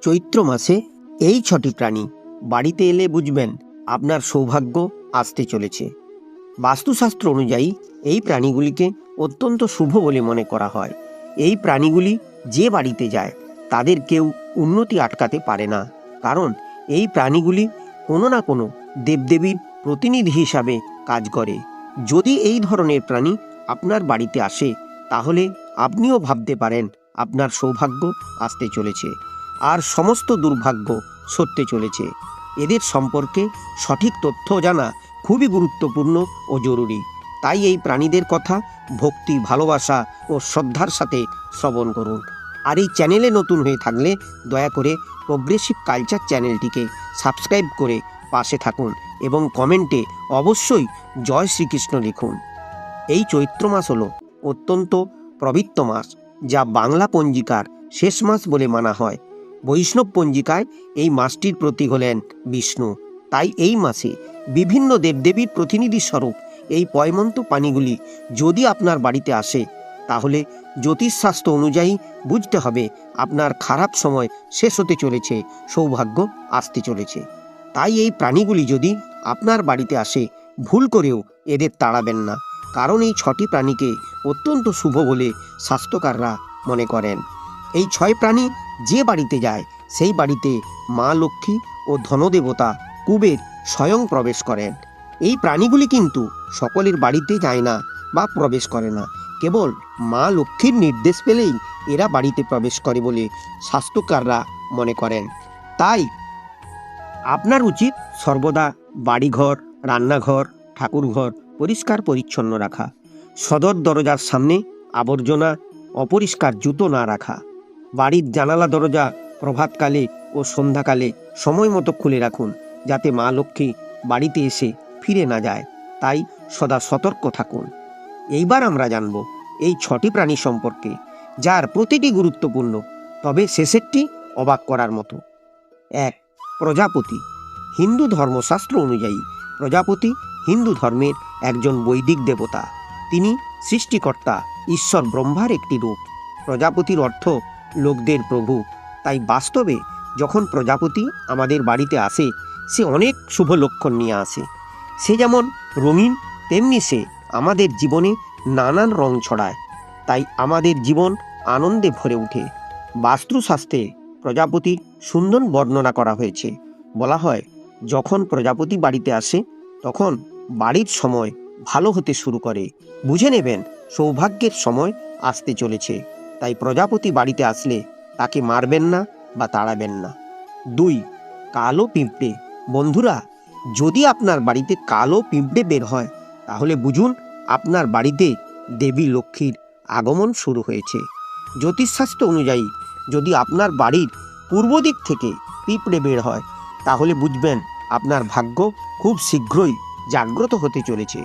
চৈত্র মাসে এই ৬টি প্রাণী বাড়িতে এলে বুঝবেন আপনার সৌভাগ্য আসতে চলেছে। বাস্তুশাস্ত্র অনুযায়ী এই প্রাণীগুলিকে অত্যন্ত শুভ বলে মনে করা হয়। এই প্রাণীগুলি যে বাড়িতে যায় তাদের কেউ উন্নতি আটকাতে পারে না, কারণ এই প্রাণীগুলি কোনো না কোনো দেবদেবীর প্রতিনিধি হিসাবে কাজ করে। যদি এই ধরনের প্রাণী আপনার বাড়িতে আসে তাহলে আপনিও ভাবতে পারেন আপনার সৌভাগ্য আসতে চলেছে আর সমস্ত দুর্ভাগ্য সরতে চলেছে। এদের সম্পর্কে সঠিক তথ্য জানা খুবই গুরুত্বপূর্ণ ও জরুরি। তাই এই প্রাণীদের কথা ভক্তি, ভালোবাসা ও শ্রদ্ধার সাথে শ্রবণ করুন। আর এই চ্যানেলে নতুন হয়ে থাকলে দয়া করে প্রোগ্রেসিভ কালচার চ্যানেলটিকে সাবস্ক্রাইব করে পাশে থাকুন এবং কমেন্টে অবশ্যই জয় শ্রীকৃষ্ণ লিখুন। এই চৈত্র মাস হলো অত্যন্ত পবিত্র মাস, যা বাংলা পঞ্জিকার শেষ মাস বলে মানা হয়। বৈষ্ণব পঞ্জিকায় এই মাসটির প্রতীক হলেন বিষ্ণু। তাই এই মাসে বিভিন্ন দেবদেবীর প্রতিনিধি স্বরূপ এই পয়মন্ত প্রাণীগুলি যদি আপনার বাড়িতে আসে তাহলে জ্যোতিষশাস্ত্র অনুযায়ী বুঝতে হবে আপনার খারাপ সময় শেষ হতে চলেছে, সৌভাগ্য আসতে চলেছে। তাই এই প্রাণীগুলি যদি আপনার বাড়িতে আসে ভুল করেও এদের তাড়াবেন না, কারণ এই ৬টি প্রাণীকে অত্যন্ত শুভ বলে শাস্ত্রকাররা মনে করেন। এই ৬ প্রাণী যে বাড়িতে যায় সেই বাড়িতে মা লক্ষ্মী ও ধনদেবতা কুবের স্বয়ং প্রবেশ করেন। এই প্রাণীগুলি কিন্তু সকলের বাড়িতে যায় না বা প্রবেশ করে না, কেবল মা লক্ষ্মীর নির্দেশ পেলেই এরা বাড়িতে প্রবেশ করে বলে শাস্ত্রকাররা মনে করেন। তাই আপনার উচিত সর্বদা বাড়িঘর, রান্নাঘর, ঠাকুরঘর পরিষ্কার পরিচ্ছন্ন রাখা, সদর দরজার সামনে আবর্জনা, অপরিষ্কার জুতো না রাখা, বাড়ির জানালা দরজা প্রভাতকালে ও সন্ধ্যাকালে সময় মতো খুলে রাখুন, যাতে মা লক্ষ্মী বাড়িতে এসে ফিরে না যায়। তাই সদা সতর্ক থাকুন। এইবার আমরা জানব এই ৬টি প্রাণী সম্পর্কে, যার প্রতিটি গুরুত্বপূর্ণ, তবে শেষেরটি অবাক করার মতো। ১. প্রজাপতি। হিন্দু ধর্মশাস্ত্র অনুযায়ী প্রজাপতি হিন্দু ধর্মের একজন বৈদিক দেবতা। তিনি সৃষ্টিকর্তা ঈশ্বর ব্রহ্মার একটি রূপ। প্রজাপতির অর্থ লোকদের প্রভু। তাই বাস্তবে যখন প্রজাপতি আমাদের বাড়িতে আসে সে অনেক শুভ লক্ষণ নিয়ে আসে। সে যেমন রঙিন, তেমনি সে আমাদের জীবনে নানান রং ছড়ায়। তাই আমাদের জীবন আনন্দে ভরে ওঠে। বাস্তুশাস্ত্রে প্রজাপতির সুন্দর বর্ণনা করা হয়েছে। বলা হয়, যখন প্রজাপতি বাড়িতে আসে তখন বাড়ির সময় ভালো হতে শুরু করে। বুঝে নেবেন সৌভাগ্যের সময় আসতে চলেছে। তাই প্রজাপতি বাড়িতে আসলে তাকে মারবেন না বা তাড়াবেন না। ২. কালো পিঁপড়ে। বন্ধুরা, যদি আপনার বাড়িতে কালো পিঁপড়ে বের হয় তাহলে বুঝুন আপনার বাড়িতে দেবী লক্ষ্মীর আগমন শুরু হয়েছে। জ্যোতিষশাস্ত্র অনুযায়ী যদি আপনার বাড়ির পূর্ব দিক থেকে পিঁপড়ে বের হয় তাহলে বুঝবেন আপনার ভাগ্য খুব শীঘ্রই জাগ্রত হতে চলেছে।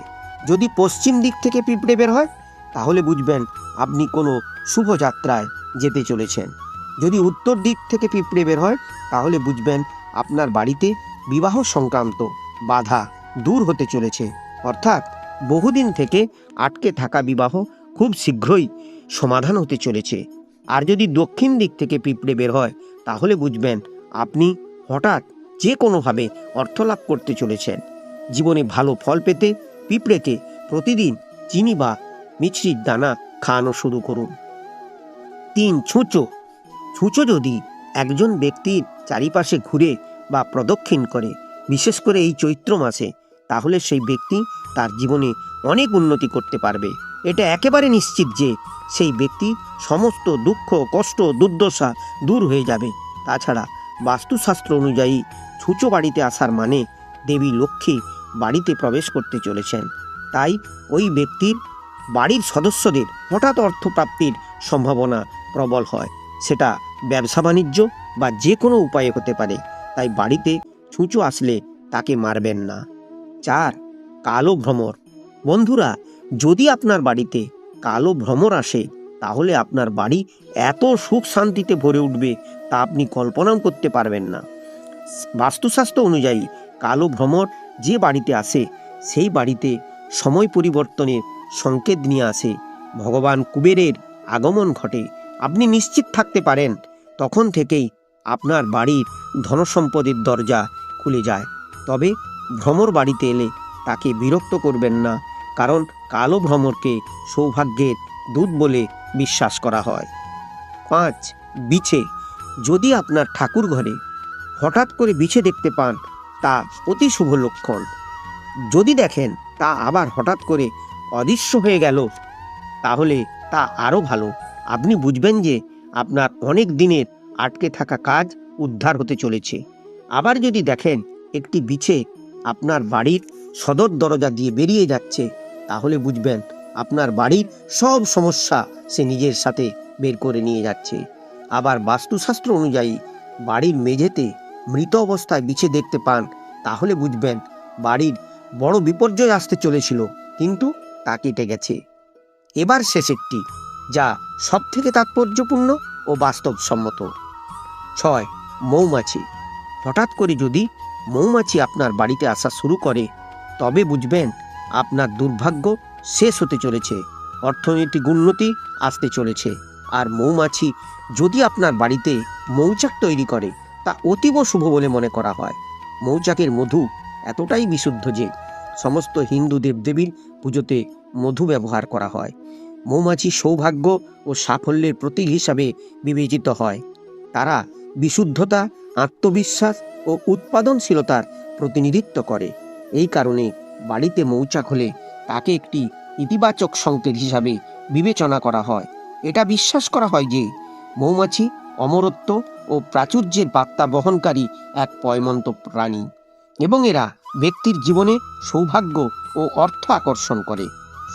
যদি পশ্চিম দিক থেকে পিঁপড়ে বের হয় তাহলে বুঝবেন আপনি কোনো শুভযাত্রায় যেতে চলেছেন। যদি উত্তর দিক থেকে পিঁপড়ে বের হয় তাহলে বুঝবেন আপনার বাড়িতে বিবাহ সংক্রান্ত বাধা দূর হতে চলেছে, অর্থাৎ বহুদিন থেকে আটকে থাকা বিবাহ খুব শীঘ্রই সমাধান হতে চলেছে। আর যদি দক্ষিণ দিক থেকে পিঁপড়ে বের হয় তাহলে বুঝবেন আপনি হঠাৎ যে কোনোভাবে অর্থ লাভ করতে চলেছেন। জীবনে ভালো ফল পেতে পিঁপড়েকে প্রতিদিন চিনি বা মিছরির দানা খাওয়ানো শুরু করুন। ৩. ছুঁচো। ছুঁচো যদি একজন ব্যক্তির চারিপাশে ঘুরে বা প্রদক্ষিণ করে, বিশেষ করে এই চৈত্র মাসে, তাহলে সেই ব্যক্তি তার জীবনে অনেক উন্নতি করতে পারবে। এটা একেবারে নিশ্চিত যে সেই ব্যক্তি সমস্ত দুঃখ, কষ্ট, দুর্দশা দূর হয়ে যাবে। তাছাড়া বাস্তুশাস্ত্র অনুযায়ী ছুঁচো বাড়িতে আসার মানে দেবী লক্ষ্মী বাড়িতে প্রবেশ করতে চলেছেন। তাই ওই ব্যক্তির বাড়ির সদস্যদের হঠাৎ অর্থপ্রাপ্তির সম্ভাবনা প্রবল হয়। সেটা ব্যবসা বাণিজ্য বা যে কোনো উপায়ে হতে পারে। তাই বাড়িতে ছুঁচো আসলে তাকে মারবেন না। ৪. কালো ভ্রমর। বন্ধুরা, যদি আপনার বাড়িতে কালো ভ্রমর আসে তাহলে আপনার বাড়ি এত সুখ শান্তিতে ভরে উঠবে তা আপনি কল্পনাও করতে পারবেন না। বাস্তুশাস্ত্র অনুযায়ী কালো ভ্রমর যে বাড়িতে আসে সেই বাড়িতে সময় পরিবর্তনের সংকেত নিয়ে আসে। ভগবান কুবেরের আগমন ঘটে। আপনি নিশ্চিত থাকতে পারেন তখন থেকেই আপনার বাড়ির ধনসম্পদের দরজা খুলে যায়। তবে ভ্রমর বাড়িতে এলে তাকে বিরক্ত করবেন না, কারণ কালো ভ্রমরকে সৌভাগ্যের দূত বলে বিশ্বাস করা হয়। 5. বিছে। যদি আপনার ঠাকুর ঘরে হঠাৎ করে বিছে দেখতে পান, তা অতি শুভ লক্ষণ। যদি দেখেন তা আবার হঠাৎ করে অদৃশ্য হয়ে গেল, তাহলে তা আরও ভালো। আপনি বুঝবেন যে আপনার অনেক দিনের আটকে থাকা কাজ উদ্ধার হতে চলেছে। আবার যদি দেখেন একটি বিছে আপনার বাড়ির সদর দরজা দিয়ে বেরিয়ে যাচ্ছে, তাহলে বুঝবেন আপনার বাড়ির সব সমস্যা সে নিজের সাথে বের করে নিয়ে যাচ্ছে। আবার বাস্তুশাস্ত্র অনুযায়ী বাড়ির মেঝেতে মৃত অবস্থায় বিছে দেখতে পান, তাহলে বুঝবেন বাড়ির বড় বিপর্যয় আসতে চলেছিল, কিন্তু তা কেটে গেছে। এবার শেষ একটি, যা সব থেকে তাৎপর্যপূর্ণ ও বাস্তবসম্মত। 6. মৌমাছি। হঠাৎ করে যদি মৌমাছি আপনার বাড়িতে আসা শুরু করে, তবে বুঝবেন আপনার দুর্ভাগ্য শেষ হতে চলেছে, অর্থনৈতিক উন্নতি আসতে চলেছে। আর মৌমাছি যদি আপনার বাড়িতে মৌচাক তৈরি করে, তা অতীব শুভ বলে মনে করা হয়। মৌচাকের মধু এতটাই বিশুদ্ধ যে সমস্ত হিন্দু দেবদেবীর পুজোতে মধু ব্যবহার করা হয়। মৌমাছি সৌভাগ্য ও সাফল্যের প্রতীক হিসাবে বিবেচিত হয়। তারা বিশুদ্ধতা, আত্মবিশ্বাস ও উৎপাদনশীলতার প্রতিনিধিত্ব করে। এই কারণে বাড়িতে মৌচাক হলে তাকে একটি ইতিবাচক সংকেত হিসাবে বিবেচনা করা হয়। এটা বিশ্বাস করা হয় যে মৌমাছি অমরত্ব ও প্রাচুর্যের বার্তা বহনকারী এক পয়মন্ত প্রাণী, এবং এরা ব্যক্তির জীবনে সৌভাগ্য ও অর্থ আকর্ষণ করে।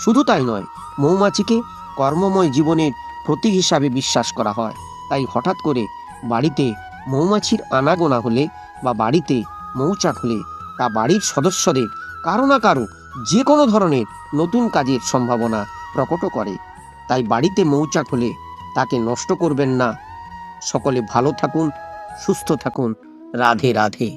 শুধু তাই নয়, মৌমাছিকে কর্মময় জীবনের প্রতীক হিসাবে বিশ্বাস করা হয়। তাই হঠাৎ করে বাড়িতে মৌমাছির আনাগোনা হলে বা বাড়িতে মৌচাক হলে, তা বাড়ির সদস্যদের কারো না কারো যে কোনো ধরনের নতুন কাজের সম্ভাবনা প্রকট করে। তাই বাড়িতে মৌচাক হলে তাকে নষ্ট করবেন না। সকলে ভালো থাকুন, সুস্থ থাকুন। রাধে রাধে।